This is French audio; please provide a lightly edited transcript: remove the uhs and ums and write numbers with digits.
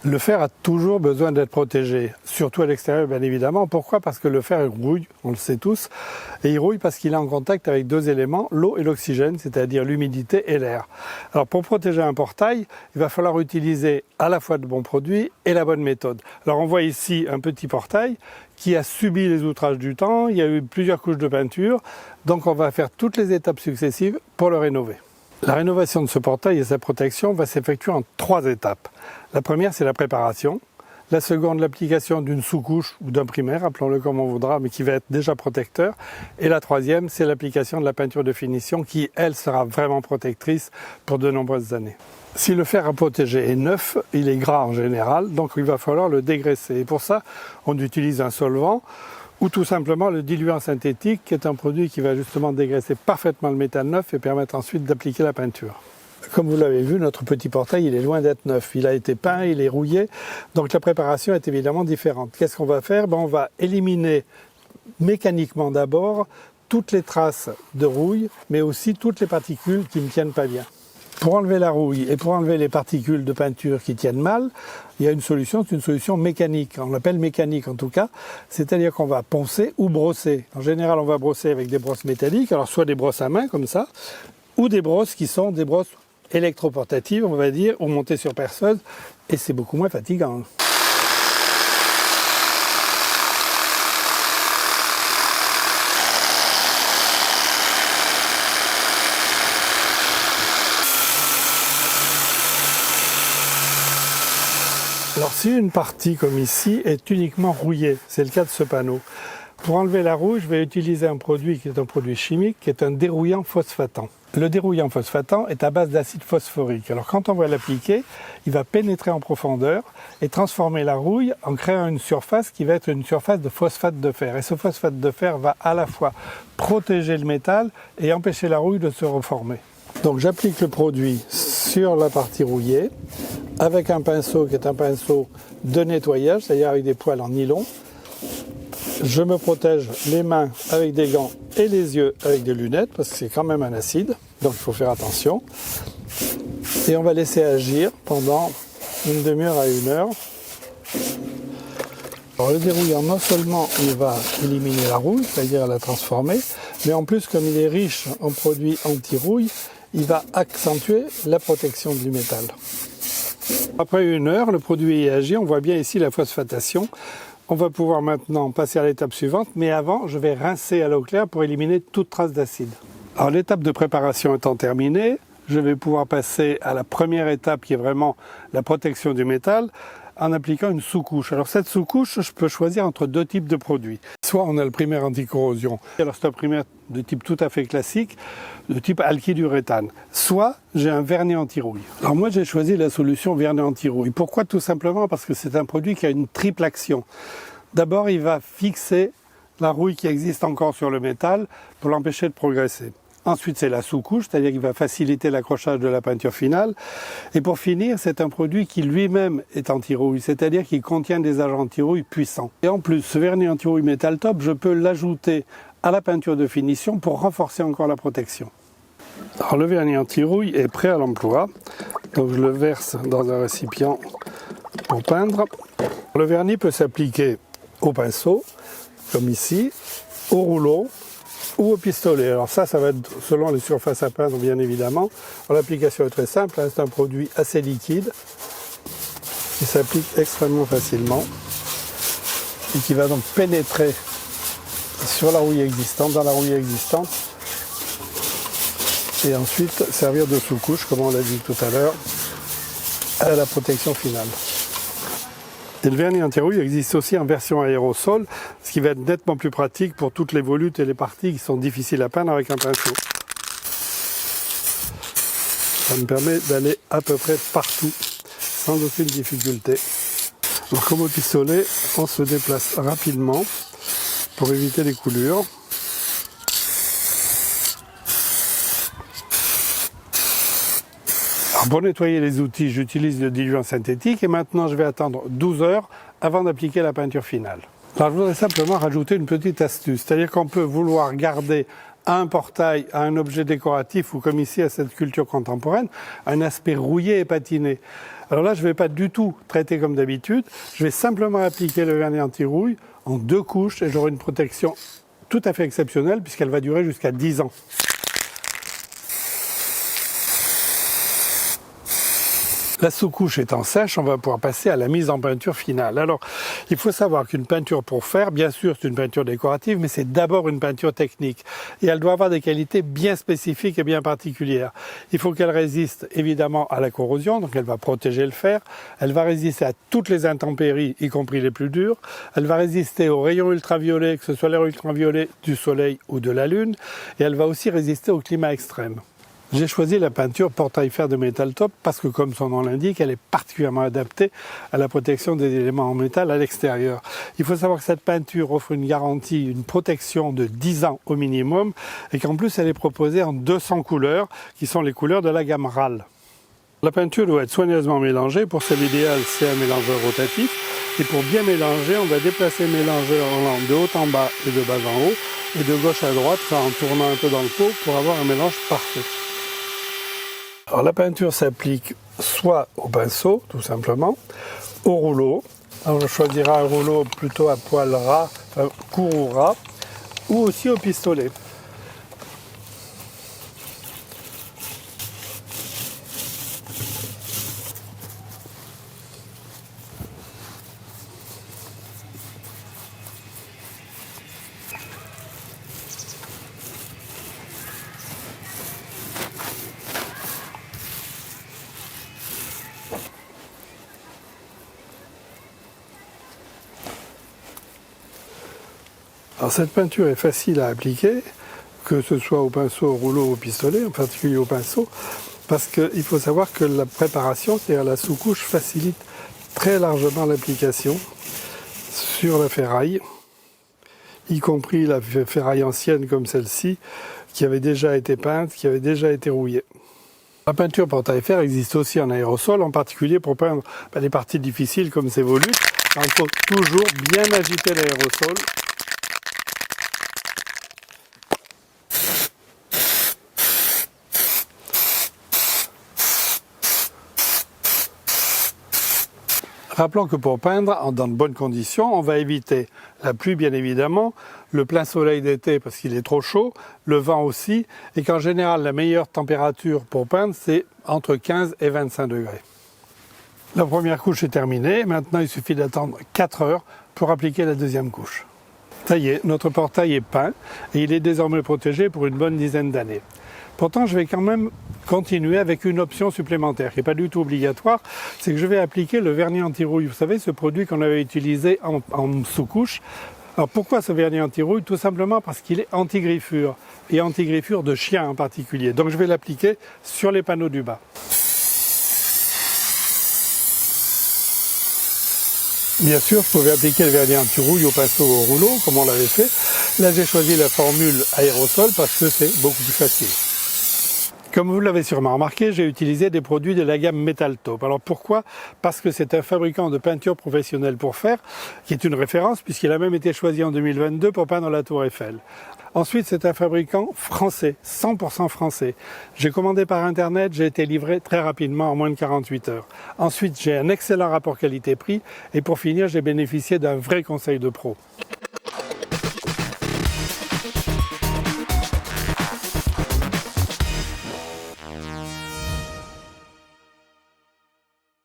Le fer a toujours besoin d'être protégé, surtout à l'extérieur bien évidemment. Pourquoi? Parce que le fer rouille, on le sait tous, et il rouille parce qu'il est en contact avec deux éléments, l'eau et l'oxygène, c'est-à-dire l'humidité et l'air. Alors pour protéger un portail, il va falloir utiliser à la fois de bons produits et la bonne méthode. Alors on voit ici un petit portail qui a subi les outrages du temps, il y a eu plusieurs couches de peinture, donc on va faire toutes les étapes successives pour le rénover. La rénovation de ce portail et sa protection va s'effectuer en 3 étapes. La première, c'est la préparation. La seconde, l'application d'une sous-couche ou d'un primaire, appelons-le comme on voudra, mais qui va être déjà protecteur. Et la troisième, c'est l'application de la peinture de finition qui, elle, sera vraiment protectrice pour de nombreuses années. Si le fer à protéger est neuf, il est gras en général, donc il va falloir le dégraisser. Et pour ça, on utilise un solvant ou tout simplement le diluant synthétique, qui est un produit qui va justement dégraisser parfaitement le métal neuf et permettre ensuite d'appliquer la peinture. Comme vous l'avez vu, notre petit portail, il est loin d'être neuf. Il a été peint, il est rouillé, donc la préparation est évidemment différente. Qu'est-ce qu'on va faire? On va éliminer mécaniquement d'abord toutes les traces de rouille, mais aussi toutes les particules qui ne tiennent pas bien. Pour enlever la rouille et pour enlever les particules de peinture qui tiennent mal, il y a une solution, c'est une solution mécanique. On l'appelle mécanique en tout cas, c'est-à-dire qu'on va poncer ou brosser. En général, on va brosser avec des brosses métalliques, alors soit des brosses à main comme ça, ou des brosses qui sont des brosses électroportatives, on va dire, ou montées sur perceuse, et c'est beaucoup moins fatigant. Alors si une partie comme ici est uniquement rouillée, c'est le cas de ce panneau, pour enlever la rouille, je vais utiliser un produit qui est un produit chimique, qui est un dérouillant phosphatant. Le dérouillant phosphatant est à base d'acide phosphorique. Alors quand on va l'appliquer, il va pénétrer en profondeur et transformer la rouille en créant une surface qui va être une surface de phosphate de fer. Et ce phosphate de fer va à la fois protéger le métal et empêcher la rouille de se reformer. Donc j'applique le produit sur la partie rouillée avec un pinceau qui est un pinceau de nettoyage, c'est-à-dire avec des poils en nylon. Je me protège les mains avec des gants et les yeux avec des lunettes parce que c'est quand même un acide, donc il faut faire attention. Et on va laisser agir pendant une demi-heure à 1 heure. Alors le dérouillant, non seulement il va éliminer la rouille, c'est-à-dire la transformer, mais en plus comme il est riche en produits anti-rouille, il va accentuer la protection du métal. Après 1 heure, le produit est agi, on voit bien ici la phosphatation. On va pouvoir maintenant passer à l'étape suivante, mais avant, je vais rincer à l'eau claire pour éliminer toute trace d'acide. Alors l'étape de préparation étant terminée, je vais pouvoir passer à la première étape qui est vraiment la protection du métal en appliquant une sous-couche. Alors cette sous-couche, je peux choisir entre 2 types de produits. Soit on a le primaire anti-corrosion, alors c'est un primaire de type tout à fait classique, de type alkyluréthane. Soit j'ai un vernis anti-rouille. Alors moi j'ai choisi la solution vernis anti-rouille. Pourquoi? Tout simplement parce que c'est un produit qui a une triple action. D'abord il va fixer la rouille qui existe encore sur le métal pour l'empêcher de progresser. Ensuite, c'est la sous-couche, c'est-à-dire qu'il va faciliter l'accrochage de la peinture finale. Et pour finir, c'est un produit qui lui-même est anti-rouille, c'est-à-dire qu'il contient des agents anti-rouille puissants. Et en plus, ce vernis anti-rouille Metal Top, je peux l'ajouter à la peinture de finition pour renforcer encore la protection. Alors le vernis anti-rouille est prêt à l'emploi. Donc je le verse dans un récipient pour peindre. Le vernis peut s'appliquer au pinceau, comme ici, au rouleau, ou au pistolet. Alors ça va être selon les surfaces à peindre bien évidemment. L'application est très simple, c'est un produit assez liquide qui s'applique extrêmement facilement et qui va donc pénétrer sur la rouille existante, dans la rouille existante et ensuite servir de sous-couche, comme on l'a dit tout à l'heure, à la protection finale. Et le vernis anti-rouille existe aussi en version aérosol, ce qui va être nettement plus pratique pour toutes les volutes et les parties qui sont difficiles à peindre avec un pinceau. Ça me permet d'aller à peu près partout, sans aucune difficulté. Donc comme au pistolet, on se déplace rapidement pour éviter les coulures. Alors pour nettoyer les outils, j'utilise le diluant synthétique et maintenant je vais attendre 12 heures avant d'appliquer la peinture finale. Alors je voudrais simplement rajouter une petite astuce, c'est-à-dire qu'on peut vouloir garder à un portail, à un objet décoratif ou comme ici à cette sculpture contemporaine, un aspect rouillé et patiné. Alors là, je ne vais pas du tout traiter comme d'habitude. Je vais simplement appliquer le vernis anti-rouille en 2 couches et j'aurai une protection tout à fait exceptionnelle puisqu'elle va durer jusqu'à 10 ans. La sous-couche étant sèche, on va pouvoir passer à la mise en peinture finale. Alors, il faut savoir qu'une peinture pour faire, bien sûr, c'est une peinture décorative, mais c'est d'abord une peinture technique. Et elle doit avoir des qualités bien spécifiques et bien particulières. Il faut qu'elle résiste évidemment à la corrosion, donc elle va protéger le fer. Elle va résister à toutes les intempéries, y compris les plus dures. Elle va résister aux rayons ultraviolets, que ce soit les rayons ultraviolets du soleil ou de la lune. Et elle va aussi résister au climat extrême. J'ai choisi la peinture portail fer de Metal Top parce que, comme son nom l'indique, elle est particulièrement adaptée à la protection des éléments en métal à l'extérieur. Il faut savoir que cette peinture offre une garantie, une protection de 10 ans au minimum et qu'en plus elle est proposée en 200 couleurs qui sont les couleurs de la gamme RAL. La peinture doit être soigneusement mélangée. Pour celle idéale, c'est un mélangeur rotatif. Et pour bien mélanger, on va déplacer le mélangeur de haut en bas et de bas en haut et de gauche à droite en tournant un peu dans le pot pour avoir un mélange parfait. Alors la peinture s'applique soit au pinceau, tout simplement, au rouleau. Alors on choisira un rouleau plutôt à poil ras, court ou ras, ou aussi au pistolet. Alors cette peinture est facile à appliquer, que ce soit au pinceau, au rouleau ou au pistolet, en particulier au pinceau, parce qu'il faut savoir que la préparation, c'est-à-dire la sous-couche, facilite très largement l'application sur la ferraille, y compris la ferraille ancienne comme celle-ci, qui avait déjà été peinte, qui avait déjà été rouillée. La peinture portail fer existe aussi en aérosol, en particulier pour peindre les parties difficiles comme ces volutes. Il faut toujours bien agiter l'aérosol. Rappelons que pour peindre dans de bonnes conditions, on va éviter la pluie bien évidemment, le plein soleil d'été parce qu'il est trop chaud, le vent aussi, et qu'en général la meilleure température pour peindre c'est entre 15 et 25 degrés. La première couche est terminée, maintenant il suffit d'attendre 4 heures pour appliquer la deuxième couche. Ça y est, notre portail est peint et il est désormais protégé pour une bonne dizaine d'années. Pourtant, je vais quand même continuer avec une option supplémentaire qui n'est pas du tout obligatoire, c'est que je vais appliquer le vernis anti-rouille. Vous savez, ce produit qu'on avait utilisé en sous-couche. Alors pourquoi ce vernis anti-rouille? Tout simplement parce qu'il est anti-griffure, et anti-griffure de chien en particulier. Donc je vais l'appliquer sur les panneaux du bas. Bien sûr, je pouvais appliquer le vernis anti-rouille au pinceau ou au rouleau, comme on l'avait fait. Là, j'ai choisi la formule aérosol parce que c'est beaucoup plus facile. Comme vous l'avez sûrement remarqué, j'ai utilisé des produits de la gamme Metal Top. Alors pourquoi? Parce que c'est un fabricant de peinture professionnelle pour fer, qui est une référence puisqu'il a même été choisi en 2022 pour peindre la Tour Eiffel. Ensuite, c'est un fabricant français, 100% français. J'ai commandé par Internet, j'ai été livré très rapidement, en moins de 48 heures. Ensuite, j'ai un excellent rapport qualité-prix et pour finir, j'ai bénéficié d'un vrai conseil de pro.